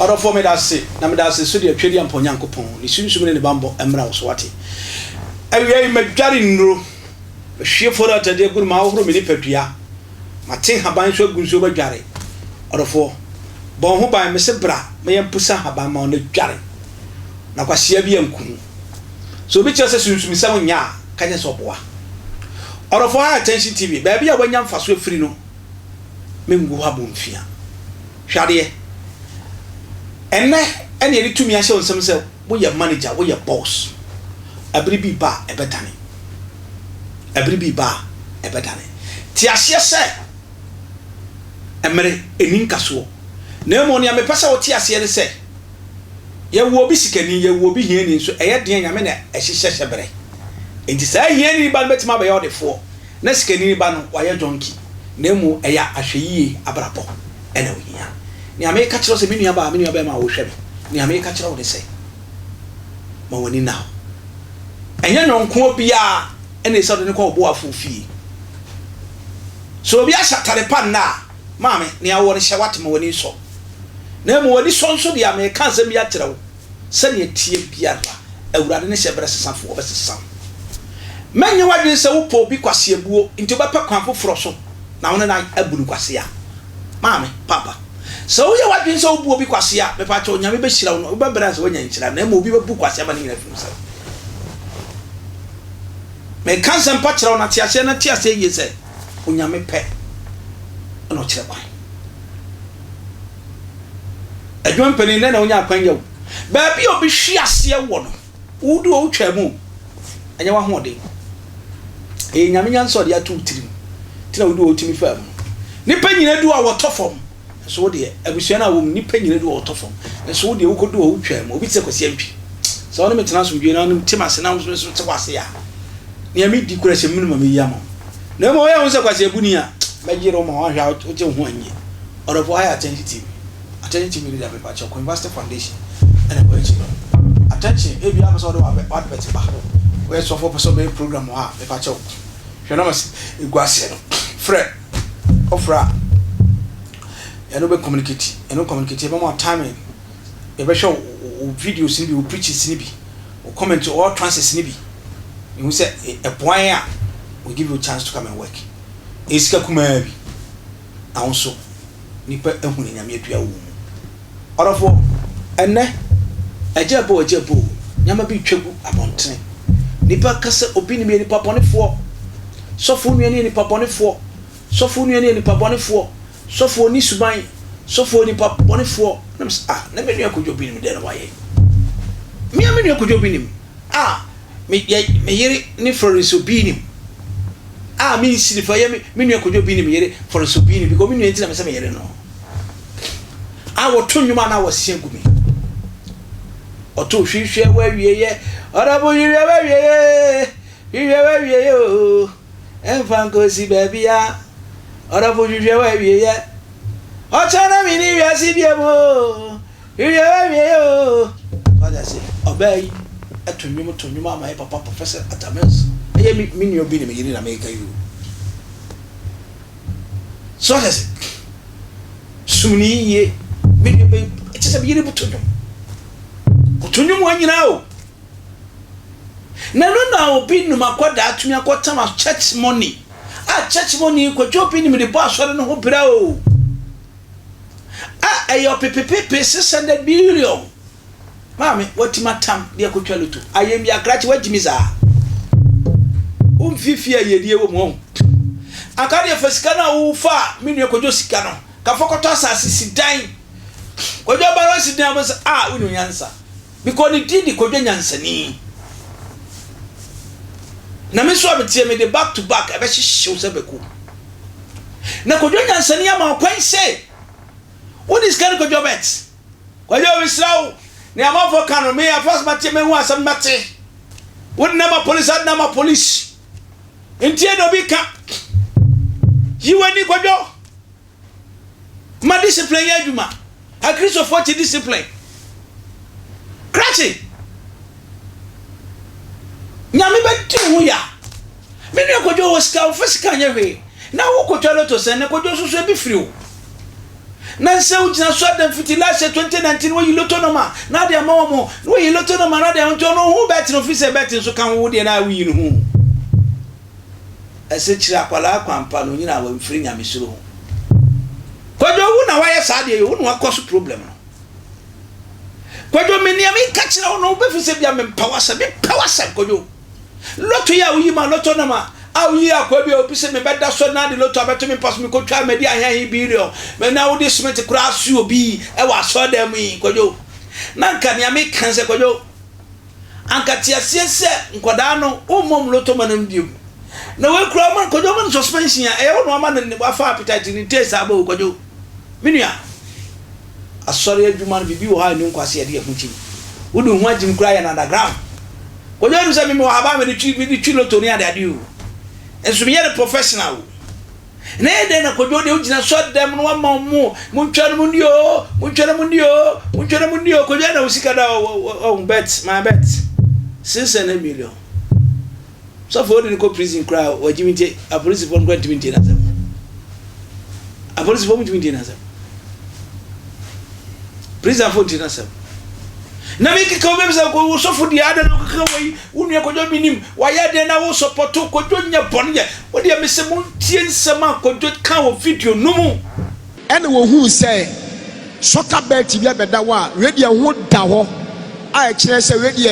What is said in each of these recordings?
Order for me that say, Namada so the Chedian Ponyankopon, the Sunsum in the Bambo, Emerald Swati. I make Jarin Ro, a sheer for that a good mouth from Minipetria. Martin Habancho Guzuba Jari. Order for Bon who by Mr. Bra, may Pusa Habama on the Jari. Naquasiabian Kun. So which just assumes me some ya, Kanyas of Bois. Order for our attention TV, baby, I went young for swift free no. Mimgu Habun Fia. Shadie. And any to me, I show some say, we your manager, we your boss. A bribi bar, a betani. A bribi bar, a betani. Tiasia say, a mere, a ninkaso. No money, I'm a passer or Tiasia say. Ye will be sick and ye will be here, so a dear Yamena, as she says, a break. And to say, any bad bet my body for. Next can any ban, why a donkey. No more a ya, a she, a brapo. Anyway, I may catch us a mini about many of them I will share. I may catch all they say. But when now. And you know, Quobia, and they suddenly call Boa full fee. So be a sataripan now, Mammy, near one Shawatima when you saw. No more this also the Americans and Yatro. Send your tea, Piara, a radinish breast for the son. Many of you so poor because you go into Papa Campo Frosso. Now and I a Buluquasia. Mammy, Papa. So you are doing so poor because ya, the patron Yami Shell, Ubabras when you and then will be a book was ever in himself. May cancer patron at Tiasena Tia say, you say, Unyame pet, and not wine. A joint penny then on your penny. Baby, you'll be she as a one. Who do old chamu? And you want more day. A Yamian saw the 2 3. Till I do to me firm. Nipping do our top form. So dear, I wish I would nipping in do our top form. And so the who could do old chamu, which was empty. So I'm going to answer you on Timas announcements to Wasia. Near me, decrease a minimum yammer. No more I was a Quasiabunia, by Jerome out to 1 year. Or of why attentive. Attentive to the patch of Convasta Foundation and a question. Attention, every episode of what better battle. Where's your 4% program? The patch of Shanamas, Iguasiano, Fred, Ofra, and no communicate, and no communicate more timing. A show video snibby will preach snibby, or comment to all transit snibby. You say a point will give you a chance to come and work. It's Kakumabi. Also, Nipper and Hunia. Out of war, and a jabo, Yamabi Trebu upon train. Nipper Cassa Obinim any pop on it for. So for me any pop on it for. So for me any pop on it for. So for Nisubai. So for any pop on it for. Never knew I could have been there. Why? Me, I mean, you could have been him. Me yeri ni for Obinim. Me see for me you could have been him for Obinim because me enter me yeri no. I will turn you man I was seeing me. Or two share where we ye. Or you where ye. And Fanco see baby ya. Or you where we ye. Or China mini ya see the what I say, obey. To you, my papa professor at a mess. I mean, you've been in America. You so has it. Suni ye, it is a beautiful to you. To you, one you know. Now, be no maquada to me, I got time of church money. Church money, could you be in the boss? I don't know, bro. Your PPP 600 billion. Mammy, what my time, dear Cochalutu? I am your graduate, Misa. Fifia, ye dear woman. I can't have a scanner who far, Minio Cojosicano. Cafocotasa, sit dying. What your balance down was when you answer. Because it did the Cojan answer. Namiswa tell me the back to back, I bet she shows up a coup. Nacojan answer, my point say. What is Canico Jobets? Well, you always slow. Near for Cano, may I first match me once and match. Would never police had number police. In Tiano Bika. You and Nicojo. My discipline, Yaduma. A Christ of 40 discipline. Cratching. Yami Batu, ya. Many of Kojo was scout first can you be. Now, Cochalo to send a Kojo be free. na se ujina so dem fiti last 2019 wo yiloto no ma na de ma wo wo yiloto no ma na de nto no hu bet no fi se bet so kan wo de na wi no hu ese kira kwala kwampa no nyina wa mfiri nyamesuro hu kojo wu na wa ye sa de wo no akoso problem no kojo me ni am ka kira wo no be fi se bia me pawasa kojo loto ya wo yi ma loto na ma aw yi akwabi obi se me beda so na de loto abeto me pass me ko twa me di ahan billion me na wo de smith kura su obi e wa so dem yi kojo na nka ni am kan se kojo anka tiasiese nkoda no umom loto manam biom na we kura man kojo man suspension ya e wo no ma ne wafa appetite ni taste aba kojo minua asori adwuma no bibi wo ha ni nkwase de akunchi wudu hu agim kura ya na underground kojo no se me wo aba me de twi loto ni ade ade o enso me yere professional na ede na kojo de ugina so dem no ma mu muntwa no ndio kojo na usika da bet my bet 6 million so for the co prison cry o jimite a police for going to maintain as a police for to maintain as prison for to as na make ka we say ko so for the other no ka we unu ko jo binim wa ya de na wo support ko jo nya bonye wo de me se mo tie nsema ko jo ka wo video no mu ene wo hu say soccer bet bi abeda wa radio ho da ho a kire say radio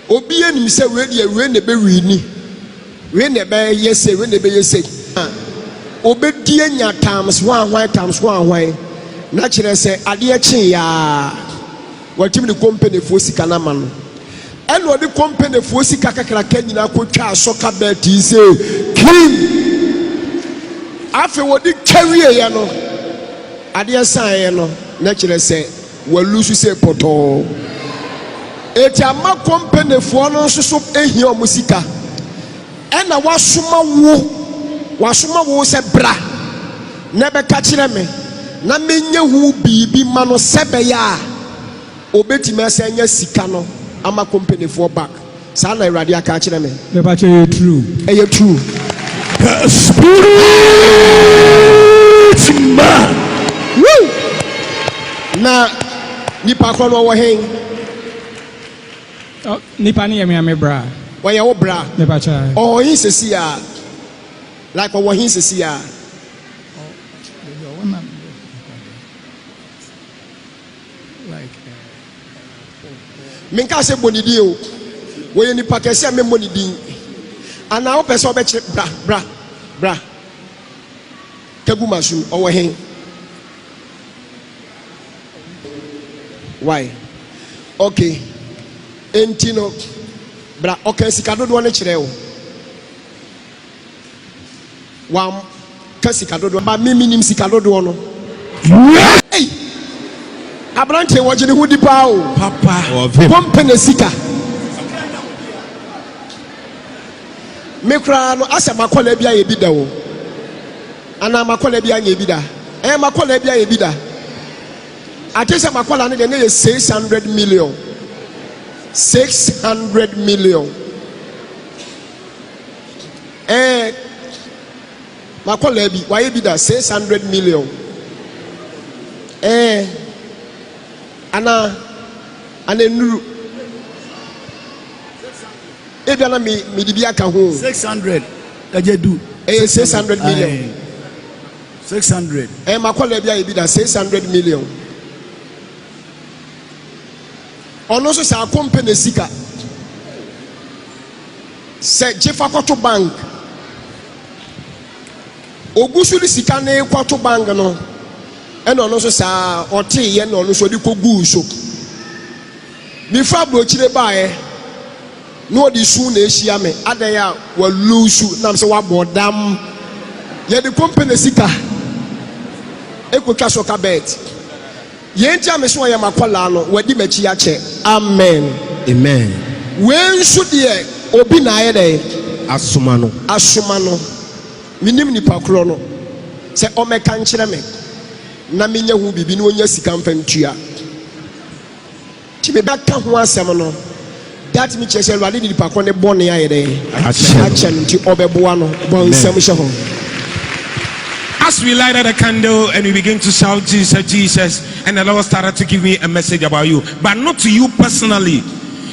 obi enim say radio we ne be wini we ne be yese we ne be yese obedi anya times 1 na kire say ade a chen ya watimi ni company fo sika na ma no eno de company fo sika kakra ka nyina ko twa soccer bet say king afi wodi carry ya no ade san no na kire say walusu say poto eti ama company fo no so ehia o musika ena wasoma wo se bra na be ka kire me na menye hu bibi ma no sebe ya obeti me se nya sika no ama company fo back sa na irade aka kire me me ba che true spirit man woo na nipa ko no wo hen nipa ni yemi ame bra wo ye wo bra me ba cha oh yin sesi ya like wo hin sesi ya minka se bonidi o wo ye nipa kese me monidi ana wo pese obeche bra kagu masu o wo hen why okay entino bra okay sikado do ne kire o wa ka sikado do ba minim sikado do no hey abrante wo jini hudi pa o papa pompe na sika mekra no asa makola bia ye bida o ana makola bia ye bida makola bia ye bida atese makola ne de ne 600 million makola bi wa ye bida 600 million ana nuru ebiana mi dibia ka ho 600 kajedu 600 million 600 makola bia ebida 600 million ono so sa company sika se jefa kwato bank ogusu sika na kwato bank no eno no so sa ote ye no no so di kogu so mi fa bro chire bae no di su na ehia me adan ya wa lusu na so wa bodam ye di company sika ekotwa so ka bet ye ntia me so ye makola no wadi machi ya che amen wen su de obi na ye de asoma no minim ni pakro no se o me kan kire me na menya hu bibi no onya sika mfantua ti be baka ho asem no that me chese alwale di pakro ne bone ya yede achen ti obeboa no bon nsem hye ho As we lighted a candle and we began to shout Jesus, Jesus, and the Lord started to give me a message about you, but not to you personally,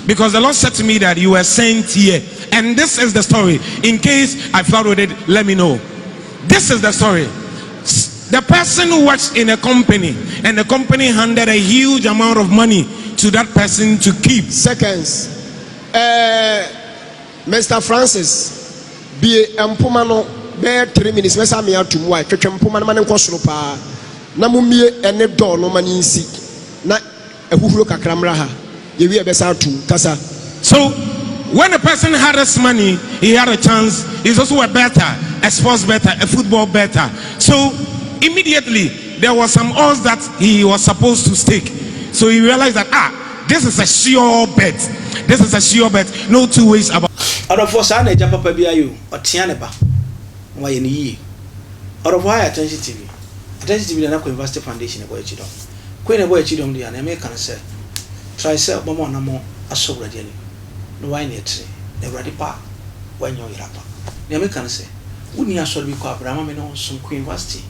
because the Lord said to me that you were sent here, and this is the story. In case I followed it, let me know. This is the story. The person who works in a company, and the company handed a huge amount of money to that person to keep. Seconds. Mr. Francis, be empomano. Be 3 minutes. Mesa me out to why. Twetwempoma na manenko soro pa. Na mumie ene do no mani nsi. Na ehuhuro kakramra ha. Ye wi e besa to kasa. So when a person had this money, he had a chance. He's also a better, a sports better, a football better. So immediately there was some odds that he was supposed to stake. So he realized that this is a sure bet. This is a sure bet. No two ways about. Out of us, I never papa be you or Tianaba. Why in ye? Out of why attention TV. Attention TV, the University Foundation, a boy chidom. Queen a boy chidom, the American say. Try sell Mamma no more, a so ready. No wine yet, never ready pa when you're rapper. The American say, wouldn't you also be called Brahma on some Queen University?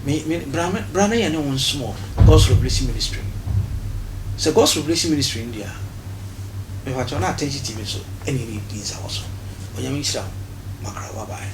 Me Brahma and no one small, God's Revelation Ministry. So God's Revelation Ministry in India. If I turn attention TV, so any these also. When you meet down. Makra, bye bye.